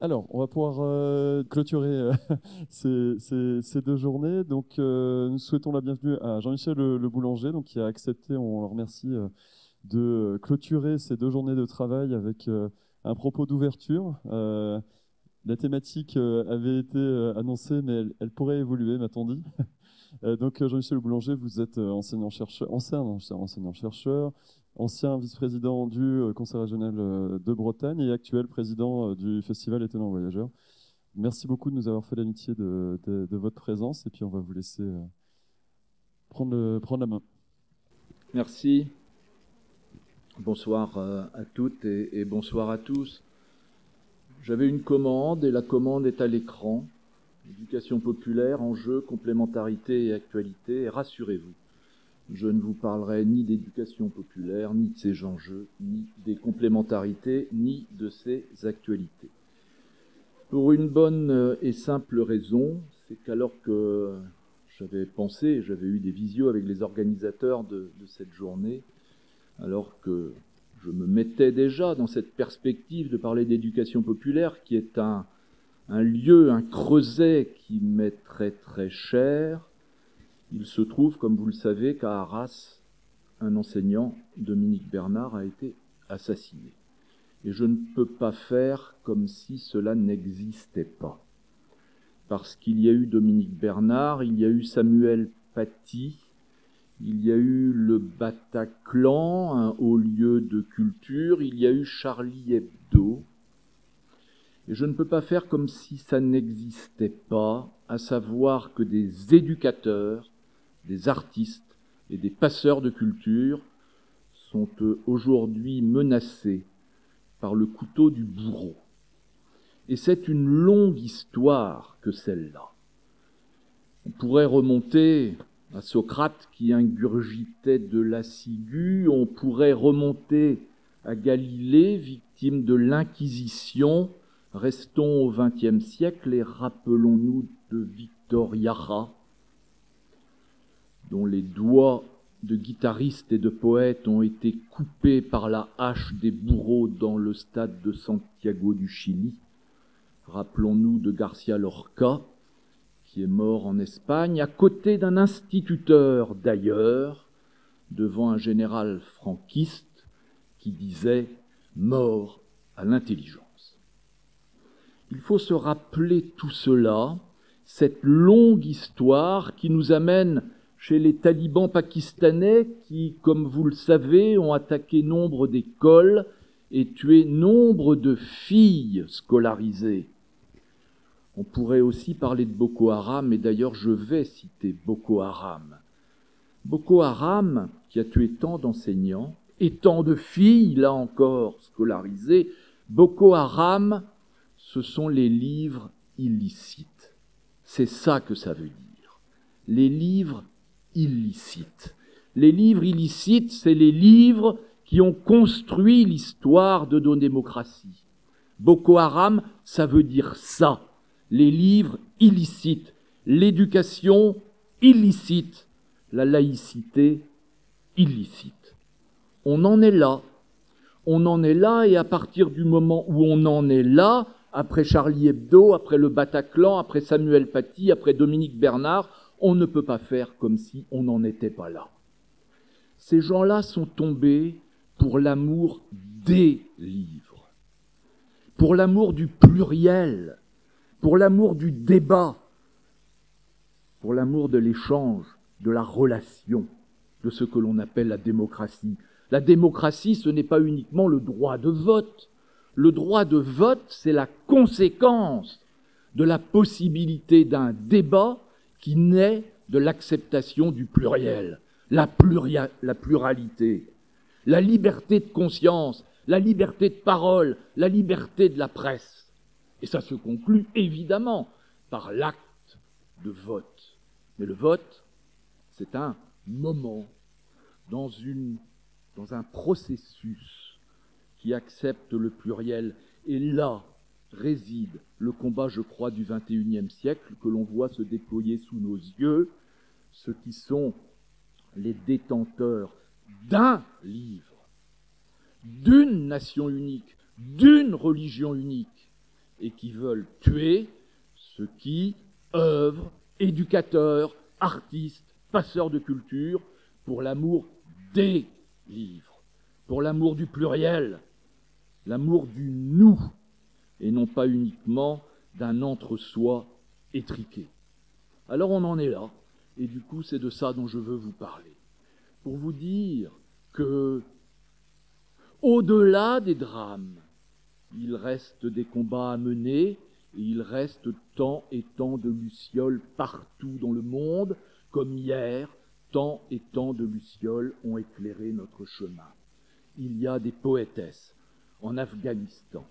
Alors, on va pouvoir clôturer ces deux journées. Donc, nous souhaitons la bienvenue à Jean-Michel Le Boulanger, donc, qui a accepté, on le remercie, de clôturer ces deux journées de travail avec un propos d'ouverture. La thématique avait été annoncée, mais elle pourrait évoluer, m'a-t-on dit. Donc, Jean-Michel Le Boulanger, vous êtes enseignant-chercheur, ancien enseignant-chercheur, ancien vice-président du Conseil régional de Bretagne et actuel président du Festival Étonnant Voyageurs. Merci beaucoup de nous avoir fait l'amitié de votre présence et puis on va vous laisser prendre la main. Merci. Bonsoir à toutes et bonsoir à tous. J'avais une commande et la commande est à l'écran. Éducation populaire, enjeux, complémentarité et actualité. Et rassurez-vous, je ne vous parlerai ni d'éducation populaire, ni de ses enjeux, ni des complémentarités, ni de ses actualités. Pour une bonne et simple raison, c'est qu'alors que j'avais eu des visios avec les organisateurs de cette journée, alors que je me mettais déjà dans cette perspective de parler d'éducation populaire, qui est un lieu, un creuset qui m'est très très cher, il se trouve, comme vous le savez, qu'à Arras, un enseignant, Dominique Bernard, a été assassiné. Et je ne peux pas faire comme si cela n'existait pas. Parce qu'il y a eu Dominique Bernard, il y a eu Samuel Paty, il y a eu le Bataclan, un haut lieu de culture, il y a eu Charlie Hebdo. Et je ne peux pas faire comme si ça n'existait pas, à savoir que des éducateurs, des artistes et des passeurs de culture sont aujourd'hui menacés par le couteau du bourreau. Et c'est une longue histoire que celle-là. On pourrait remonter à Socrate qui ingurgitait de la ciguë, on pourrait remonter à Galilée, victime de l'Inquisition. Restons au XXe siècle et rappelons-nous de Victor Jara, dont les doigts de guitaristes et de poètes ont été coupés par la hache des bourreaux dans le stade de Santiago du Chili. Rappelons-nous de Garcia Lorca, qui est mort en Espagne, à côté d'un instituteur d'ailleurs, devant un général franquiste qui disait « mort à l'intelligence ». Il faut se rappeler tout cela, cette longue histoire qui nous amène chez les talibans pakistanais qui, comme vous le savez, ont attaqué nombre d'écoles et tué nombre de filles scolarisées. On pourrait aussi parler de Boko Haram, et d'ailleurs je vais citer Boko Haram. Boko Haram, qui a tué tant d'enseignants, et tant de filles, là encore, scolarisées, Boko Haram, ce sont les livres illicites. C'est ça que ça veut dire. Les livres illicites. Les livres illicites, c'est les livres qui ont construit l'histoire de nos démocraties. Boko Haram, ça veut dire ça. Les livres illicites, l'éducation illicite, la laïcité illicite. On en est là. On en est là, et à partir du moment où on en est là, après Charlie Hebdo, après le Bataclan, après Samuel Paty, après Dominique Bernard, on ne peut pas faire comme si on n'en était pas là. Ces gens-là sont tombés pour l'amour des livres, pour l'amour du pluriel, pour l'amour du débat, pour l'amour de l'échange, de la relation, de ce que l'on appelle la démocratie. La démocratie, ce n'est pas uniquement le droit de vote. Le droit de vote, c'est la conséquence de la possibilité d'un débat qui naît de l'acceptation du pluriel, la pluralité, la liberté de conscience, la liberté de parole, la liberté de la presse. Et ça se conclut évidemment par l'acte de vote. Mais le vote, c'est un moment dans un processus qui accepte le pluriel. Et là réside le combat, je crois, du XXIe siècle que l'on voit se déployer sous nos yeux, ceux qui sont les détenteurs d'un livre, d'une nation unique, d'une religion unique. et qui veulent tuer ceux qui œuvrent, éducateurs, artistes, passeurs de culture, pour l'amour des livres, pour l'amour du pluriel, l'amour du nous, et non pas uniquement d'un entre-soi étriqué. Alors on en est là, et du coup c'est de ça dont je veux vous parler, pour vous dire que, au-delà des drames, il reste des combats à mener, et il reste tant et tant de lucioles partout dans le monde, comme hier, tant et tant de lucioles ont éclairé notre chemin. Il y a des poétesses en Afghanistan.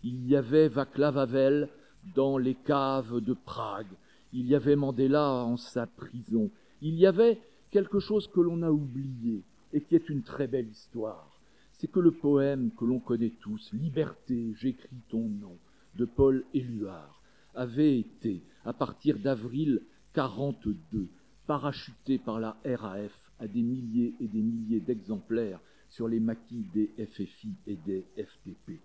Il y avait Václav Havel dans les caves de Prague. Il y avait Mandela en sa prison. Il y avait quelque chose que l'on a oublié et qui est une très belle histoire. C'est que le poème que l'on connaît tous, « Liberté, j'écris ton nom », de Paul Éluard, avait été, à partir d'avril 1942, parachuté par la RAF à des milliers et des milliers d'exemplaires sur les maquis des FFI et des FTP.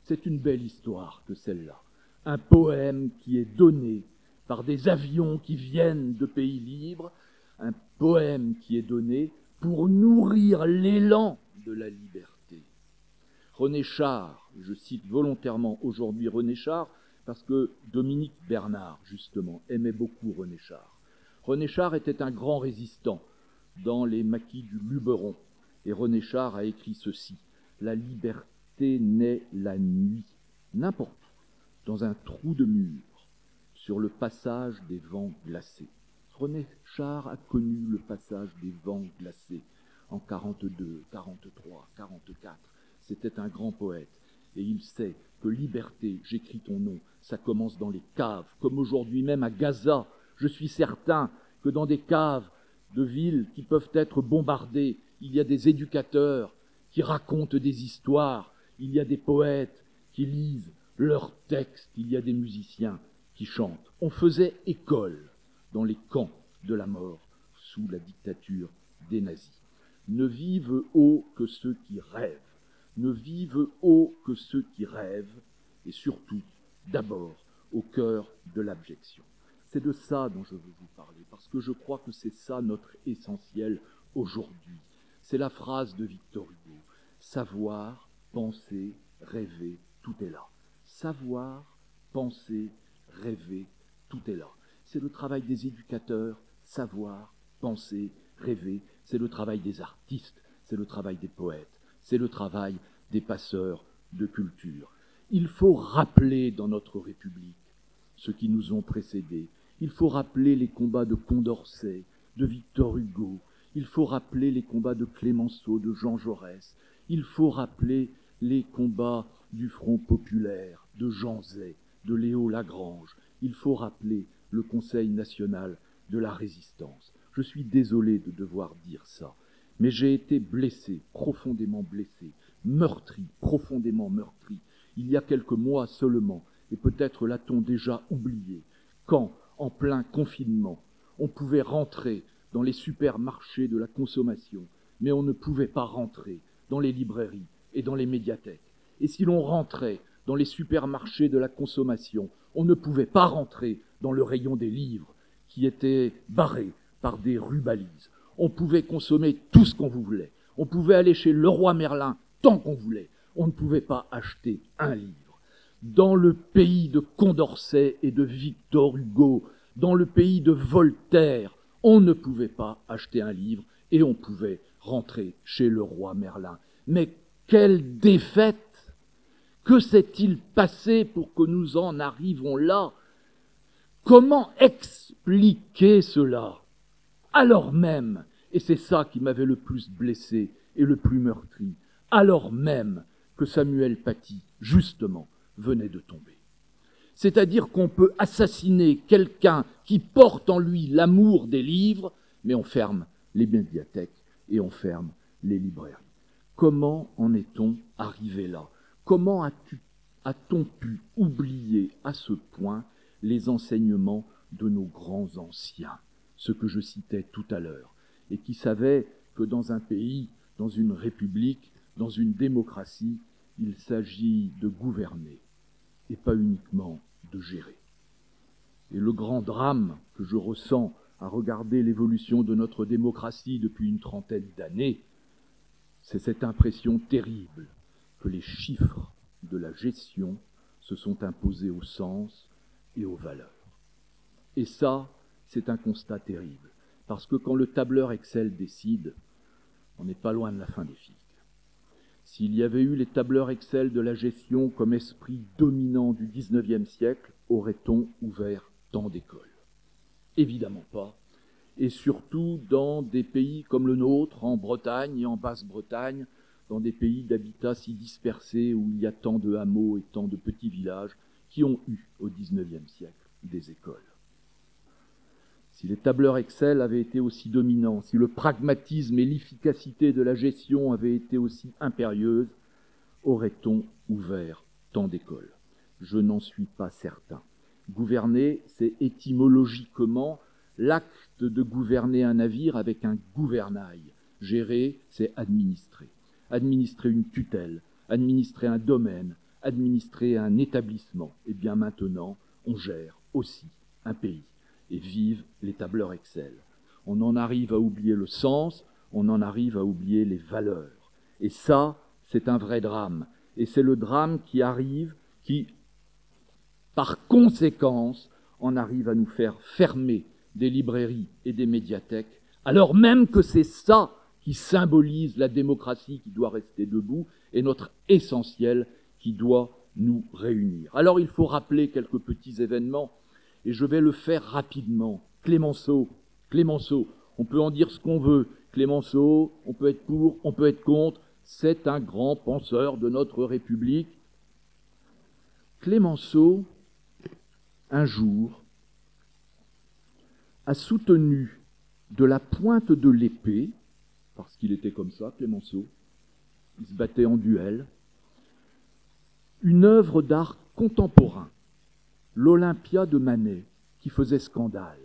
C'est une belle histoire que celle-là. Un poème qui est donné par des avions qui viennent de pays libres, un poème qui est donné pour nourrir l'élan de la liberté. René Char, je cite volontairement aujourd'hui René Char, parce que Dominique Bernard, justement, aimait beaucoup René Char. René Char était un grand résistant dans les maquis du Luberon. Et René Char a écrit ceci: « La liberté naît la nuit, n'importe où, dans un trou de mur, sur le passage des vents glacés. » René Char a connu le passage des vents glacés en 42, 43, 44. C'était un grand poète. Et il sait que liberté, j'écris ton nom, ça commence dans les caves, comme aujourd'hui même à Gaza. Je suis certain que dans des caves de villes qui peuvent être bombardées, il y a des éducateurs qui racontent des histoires, il y a des poètes qui lisent leurs textes, il y a des musiciens qui chantent. On faisait école dans les camps de la mort sous la dictature des nazis. Ne vivent haut que ceux qui rêvent, ne vivent haut que ceux qui rêvent, et surtout, d'abord, au cœur de l'abjection. C'est de ça dont je veux vous parler, parce que je crois que c'est ça notre essentiel aujourd'hui. C'est la phrase de Victor Hugo. Savoir, penser, rêver, tout est là. Savoir, penser, rêver, tout est là. C'est le travail des éducateurs, savoir, penser, rêver. C'est le travail des artistes, c'est le travail des poètes, c'est le travail des passeurs de culture. Il faut rappeler dans notre République ceux qui nous ont précédés. Il faut rappeler les combats de Condorcet, de Victor Hugo. Il faut rappeler les combats de Clémenceau, de Jean Jaurès. Il faut rappeler les combats du Front populaire, de Jean Zay, de Léo Lagrange. Il faut rappeler le Conseil national de la résistance. Je suis désolé de devoir dire ça, mais j'ai été blessé, profondément blessé, meurtri, profondément meurtri, il y a quelques mois seulement, et peut-être l'a-t-on déjà oublié, quand, en plein confinement, on pouvait rentrer dans les supermarchés de la consommation, mais on ne pouvait pas rentrer dans les librairies et dans les médiathèques. Et si l'on rentrait dans les supermarchés de la consommation, on ne pouvait pas rentrer dans le rayon des livres, qui était barré par des rubalises. On pouvait consommer tout ce qu'on voulait. On pouvait aller chez Leroy Merlin tant qu'on voulait. On ne pouvait pas acheter un livre. Dans le pays de Condorcet et de Victor Hugo, dans le pays de Voltaire, on ne pouvait pas acheter un livre et on pouvait rentrer chez Leroy Merlin. Mais quelle défaite! Que s'est-il passé pour que nous en arrivions là? Comment expliquer cela? Alors même, et c'est ça qui m'avait le plus blessé et le plus meurtri, alors même que Samuel Paty, justement, venait de tomber. C'est-à-dire qu'on peut assassiner quelqu'un qui porte en lui l'amour des livres, mais on ferme les médiathèques et on ferme les librairies. Comment en est-on arrivé là? Comment a-t-on pu oublier à ce point les enseignements de nos grands anciens, ce que je citais tout à l'heure, et qui savaient que dans un pays, dans une république, dans une démocratie, il s'agit de gouverner, et pas uniquement de gérer. Et le grand drame que je ressens à regarder l'évolution de notre démocratie depuis une trentaine d'années, c'est cette impression terrible que les chiffres de la gestion se sont imposés au sens et aux valeurs. Et ça, c'est un constat terrible, parce que quand le tableur Excel décide, on n'est pas loin de la fin des figues. S'il y avait eu les tableurs Excel de la gestion comme esprit dominant du XIXe siècle, aurait-on ouvert tant d'écoles? Évidemment pas. Et surtout dans des pays comme le nôtre, en Bretagne et en Basse-Bretagne, dans des pays d'habitat si dispersés où il y a tant de hameaux et tant de petits villages qui ont eu au XIXe siècle des écoles. Si les tableurs Excel avaient été aussi dominants, si le pragmatisme et l'efficacité de la gestion avaient été aussi impérieuses, aurait-on ouvert tant d'écoles? Je n'en suis pas certain. Gouverner, c'est étymologiquement l'acte de gouverner un navire avec un gouvernail. Gérer, c'est administrer. Administrer une tutelle, administrer un domaine, administrer un établissement. Et bien maintenant, on gère aussi un pays. Et vive les tableurs Excel. On en arrive à oublier le sens, on en arrive à oublier les valeurs. Et ça, c'est un vrai drame. Et c'est le drame qui arrive, qui, par conséquence, en arrive à nous faire fermer des librairies et des médiathèques, alors même que c'est ça qui symbolise la démocratie qui doit rester debout et notre essentiel qui doit nous réunir. Alors il faut rappeler quelques petits événements. Et je vais le faire rapidement. Clémenceau, on peut en dire ce qu'on veut. Clémenceau, on peut être pour, on peut être contre. C'est un grand penseur de notre République. Clémenceau, un jour, a soutenu de la pointe de l'épée, parce qu'il était comme ça, Clémenceau, il se battait en duel, une œuvre d'art contemporain, l'Olympia de Manet, qui faisait scandale.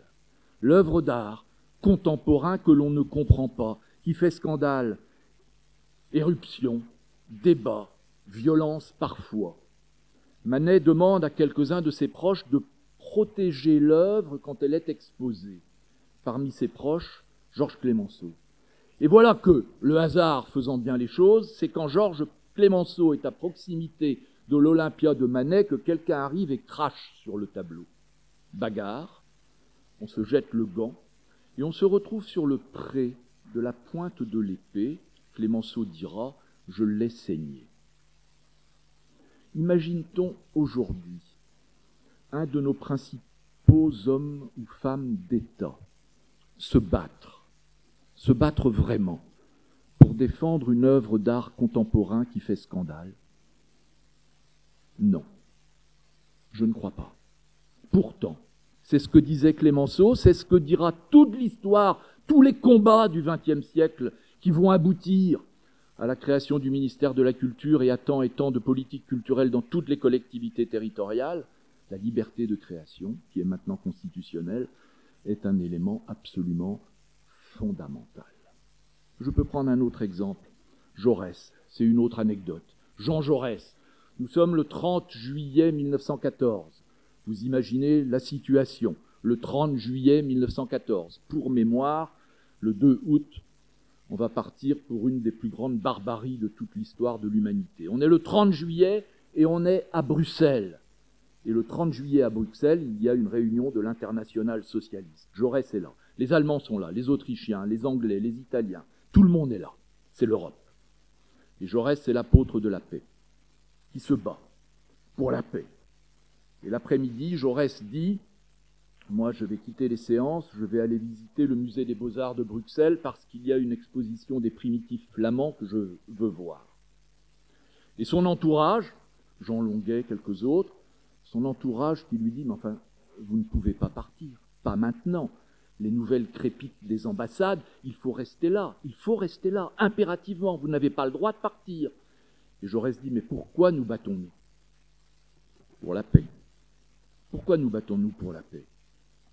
L'œuvre d'art contemporain que l'on ne comprend pas, qui fait scandale. Éruption, débat, violence parfois. Manet demande à quelques-uns de ses proches de protéger l'œuvre quand elle est exposée. Parmi ses proches, Georges Clemenceau. Et voilà que, le hasard faisant bien les choses, c'est quand Georges Clemenceau est à proximité de l'Olympia de Manet que quelqu'un arrive et crache sur le tableau. Bagarre, on se jette le gant, et on se retrouve sur le pré de la pointe de l'épée. Clemenceau dira « je l'ai saigné ». Imagine-t-on aujourd'hui un de nos principaux hommes ou femmes d'État se battre vraiment pour défendre une œuvre d'art contemporain qui fait scandale? Non, je ne crois pas. Pourtant, c'est ce que disait Clemenceau, c'est ce que dira toute l'histoire, tous les combats du XXe siècle qui vont aboutir à la création du ministère de la Culture et à tant et tant de politiques culturelles dans toutes les collectivités territoriales. La liberté de création, qui est maintenant constitutionnelle, est un élément absolument fondamental. Je peux prendre un autre exemple. Jaurès, c'est une autre anecdote. Jean Jaurès. Nous sommes le 30 juillet 1914. Vous imaginez la situation. Le 30 juillet 1914. Pour mémoire, le 2 août, on va partir pour une des plus grandes barbaries de toute l'histoire de l'humanité. On est le 30 juillet et on est à Bruxelles. Et le 30 juillet à Bruxelles, il y a une réunion de l'Internationale socialiste. Jaurès est là. Les Allemands sont là, les Autrichiens, les Anglais, les Italiens. Tout le monde est là. C'est l'Europe. Et Jaurès, c'est l'apôtre de la paix, qui se bat pour la paix. Et l'après-midi, Jaurès dit « Moi, je vais quitter les séances, je vais aller visiter le musée des Beaux-Arts de Bruxelles parce qu'il y a une exposition des primitifs flamands que je veux voir. » Et son entourage, Jean Longuet, quelques autres, son entourage qui lui dit « Mais enfin, vous ne pouvez pas partir, pas maintenant. Les nouvelles crépitent des ambassades, il faut rester là, impérativement, vous n'avez pas le droit de partir. » Et Jaurès dit « Mais pourquoi nous battons-nous ? Pour la paix. Pourquoi nous battons-nous pour la paix ?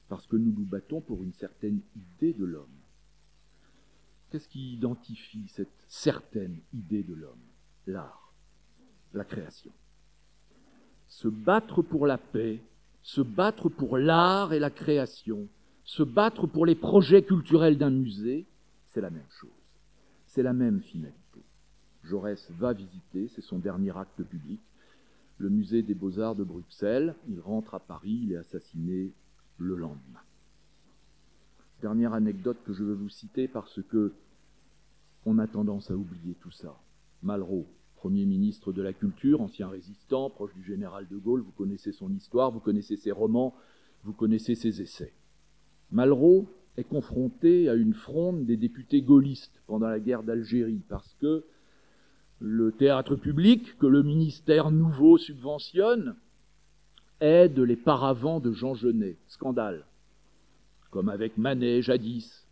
Parce que nous nous battons pour une certaine idée de l'homme. » Qu'est-ce qui identifie cette certaine idée de l'homme ? L'art, la création. se battre pour la paix, se battre pour l'art et la création, se battre pour les projets culturels d'un musée, c'est la même chose. C'est la même finalité. Jaurès va visiter, c'est son dernier acte public, le musée des Beaux-Arts de Bruxelles. Il rentre à Paris, il est assassiné le lendemain. Dernière anecdote que je veux vous citer parce que on a tendance à oublier tout ça. Malraux, Premier ministre de la Culture, ancien résistant, proche du général de Gaulle, vous connaissez son histoire, vous connaissez ses romans, vous connaissez ses essais. Malraux est confronté à une fronde des députés gaullistes pendant la guerre d'Algérie parce que le théâtre public que le ministère nouveau subventionne aide les paravents de Jean Genet. Scandale. Comme avec Manet jadis.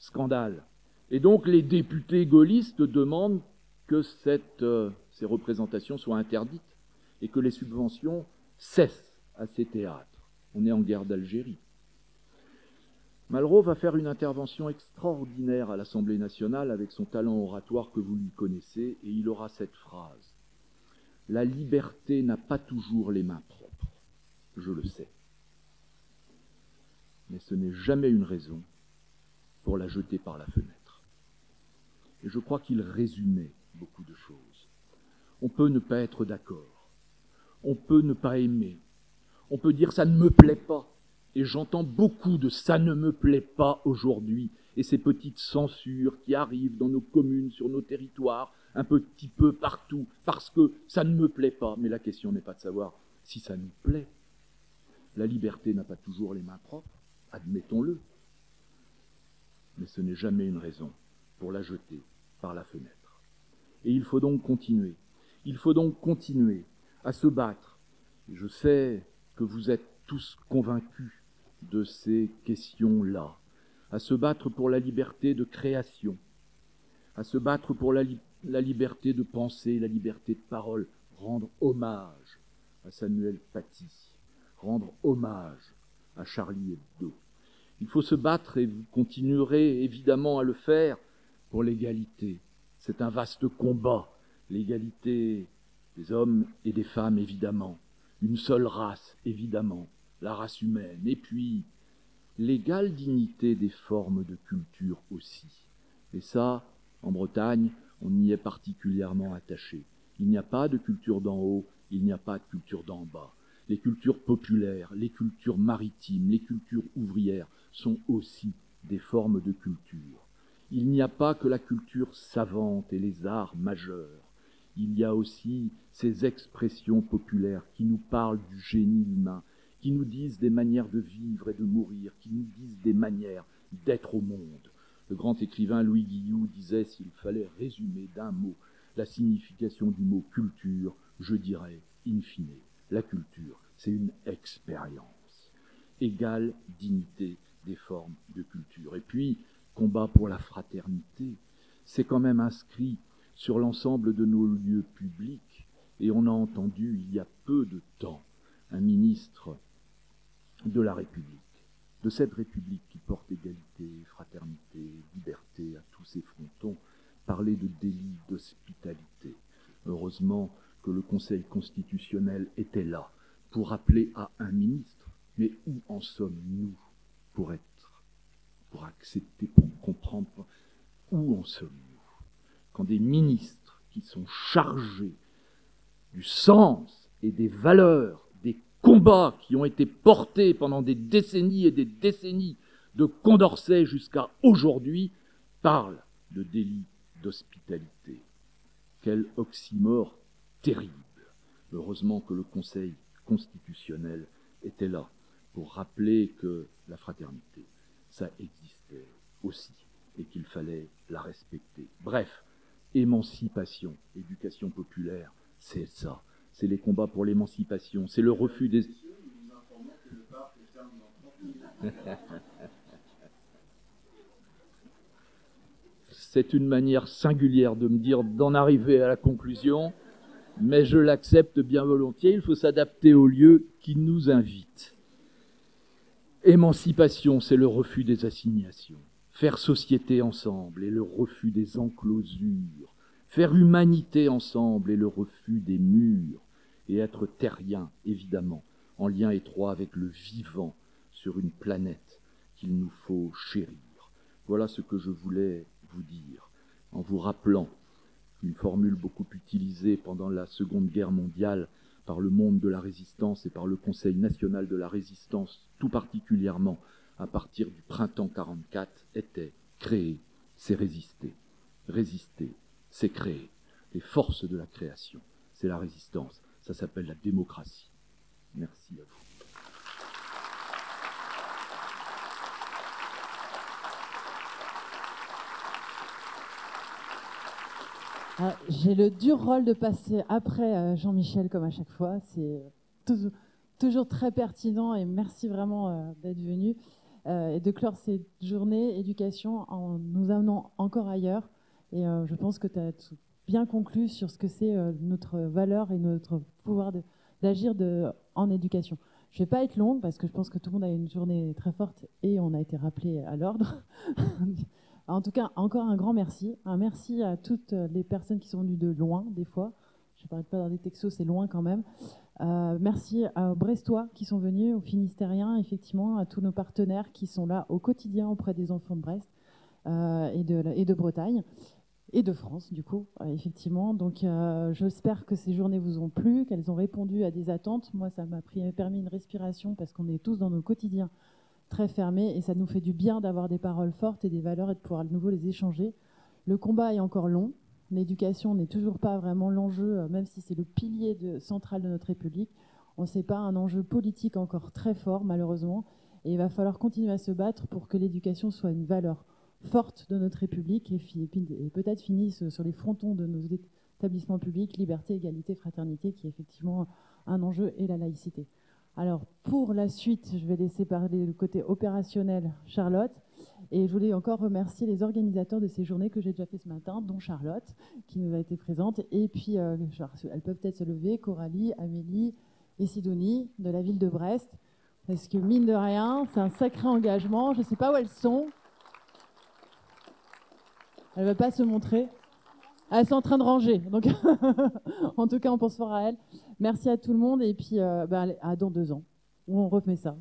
Scandale. Et donc les députés gaullistes demandent que ces représentations soient interdites et que les subventions cessent à ces théâtres. On est en guerre d'Algérie. Malraux va faire une intervention extraordinaire à l'Assemblée nationale avec son talent oratoire que vous lui connaissez, et il aura cette phrase. « La liberté n'a pas toujours les mains propres, je le sais. Mais ce n'est jamais une raison pour la jeter par la fenêtre. » Et je crois qu'il résumait beaucoup de choses. On peut ne pas être d'accord, on peut ne pas aimer, on peut dire « ça ne me plaît pas ». Et j'entends beaucoup de « ça ne me plaît pas aujourd'hui » et ces petites censures qui arrivent dans nos communes, sur nos territoires, un petit peu partout, parce que ça ne me plaît pas. Mais la question n'est pas de savoir si ça nous plaît. La liberté n'a pas toujours les mains propres, admettons-le. Mais ce n'est jamais une raison pour la jeter par la fenêtre. Et il faut donc continuer. Il faut donc continuer à se battre. Et je sais que vous êtes tous convaincus de ces questions-là, à se battre pour la liberté de création, à se battre pour la liberté de penser, la liberté de parole, rendre hommage à Samuel Paty, rendre hommage à Charlie Hebdo. Il faut se battre, et vous continuerez évidemment à le faire, pour l'égalité. C'est un vaste combat, l'égalité des hommes et des femmes, évidemment, une seule race, évidemment, la race humaine, et puis l'égale dignité des formes de culture aussi. Et ça, en Bretagne, on y est particulièrement attaché. Il n'y a pas de culture d'en haut, il n'y a pas de culture d'en bas. Les cultures populaires, les cultures maritimes, les cultures ouvrières sont aussi des formes de culture. Il n'y a pas que la culture savante et les arts majeurs. Il y a aussi ces expressions populaires qui nous parlent du génie humain, qui nous disent des manières de vivre et de mourir, qui nous disent des manières d'être au monde. Le grand écrivain Louis Guillou disait, s'il fallait résumer d'un mot la signification du mot culture, je dirais, in fine, la culture, c'est une expérience. Égale dignité des formes de culture. Et puis, combat pour la fraternité, c'est quand même inscrit sur l'ensemble de nos lieux publics, et on a entendu il y a peu de temps un ministre de la République, de cette République qui porte égalité, fraternité, liberté à tous ses frontons, parler de délit d'hospitalité. Heureusement que le Conseil constitutionnel était là pour rappeler à un ministre, mais où en sommes-nous pour accepter, pour comprendre où en sommes-nous quand des ministres qui sont chargés du sens et des valeurs, des combats qui ont été portés pendant des décennies et des décennies, de Condorcet jusqu'à aujourd'hui, parlent de délit d'hospitalité. Quel oxymore terrible. Heureusement que le Conseil constitutionnel était là pour rappeler que la fraternité, ça existait aussi et qu'il fallait la respecter. Bref, émancipation, éducation populaire, c'est ça. C'est les combats pour l'émancipation, c'est le refus des... C'est une manière singulière de me dire d'en arriver à la conclusion, mais je l'accepte bien volontiers. Il faut s'adapter au lieu qui nous invite. Émancipation, c'est le refus des assignations. Faire société ensemble et le refus des enclosures. Faire humanité ensemble et le refus des murs. et être terrien, évidemment, en lien étroit avec le vivant sur une planète qu'il nous faut chérir. Voilà ce que je voulais vous dire, en vous rappelant une formule beaucoup utilisée pendant la Seconde Guerre mondiale par le monde de la résistance et par le Conseil national de la résistance, tout particulièrement à partir du printemps 44, était « créer, c'est résister. Résister, c'est créer. » Les forces de la création, c'est la résistance. Ça s'appelle la démocratie. Merci à vous. J'ai le dur rôle de passer après Jean-Michel, comme à chaque fois. C'est toujours très pertinent et merci vraiment d'être venu et de clore cette journée éducation en nous amenant encore ailleurs. Et je pense que tu as bien conclu sur ce que c'est notre valeur et notre pouvoir d'agir en éducation. Je ne vais pas être longue parce que je pense que tout le monde a une journée très forte et on a été rappelé à l'ordre. En tout cas, encore un grand merci. Un merci à toutes les personnes qui sont venues de loin, des fois. Je ne parle pas dans des textos, c'est loin quand même. Merci aux Brestois qui sont venus, aux Finistériens, effectivement, à tous nos partenaires qui sont là au quotidien auprès des enfants de Brest et de Bretagne et de France, du coup, effectivement. Donc, j'espère que ces journées vous ont plu, qu'elles ont répondu à des attentes. Moi, ça m'a permis une respiration parce qu'on est tous dans nos quotidiens très fermés et ça nous fait du bien d'avoir des paroles fortes et des valeurs et de pouvoir de nouveau les échanger. Le combat est encore long. L'éducation n'est toujours pas vraiment l'enjeu, même si c'est le pilier central de notre République. On ne sait pas, un enjeu politique encore très fort, malheureusement. Et il va falloir continuer à se battre pour que l'éducation soit une valeur forte de notre République et peut-être finisse sur les frontons de nos établissements publics, liberté, égalité, fraternité, qui est effectivement un enjeu, et la laïcité. Alors, pour la suite, je vais laisser parler le côté opérationnel Charlotte. Et je voulais encore remercier les organisateurs de ces journées que j'ai déjà fait ce matin, dont Charlotte, qui nous a été présente. Et puis, elles peuvent peut-être se lever, Coralie, Amélie et Sidonie, de la ville de Brest. Parce que, mine de rien, c'est un sacré engagement. Je ne sais pas où elles sont. Elles ne veulent pas se montrer. Elles sont en train de ranger. Donc, en tout cas, on pense fort à elles. Merci à tout le monde. Et puis, à dans 2 ans, où on refait ça.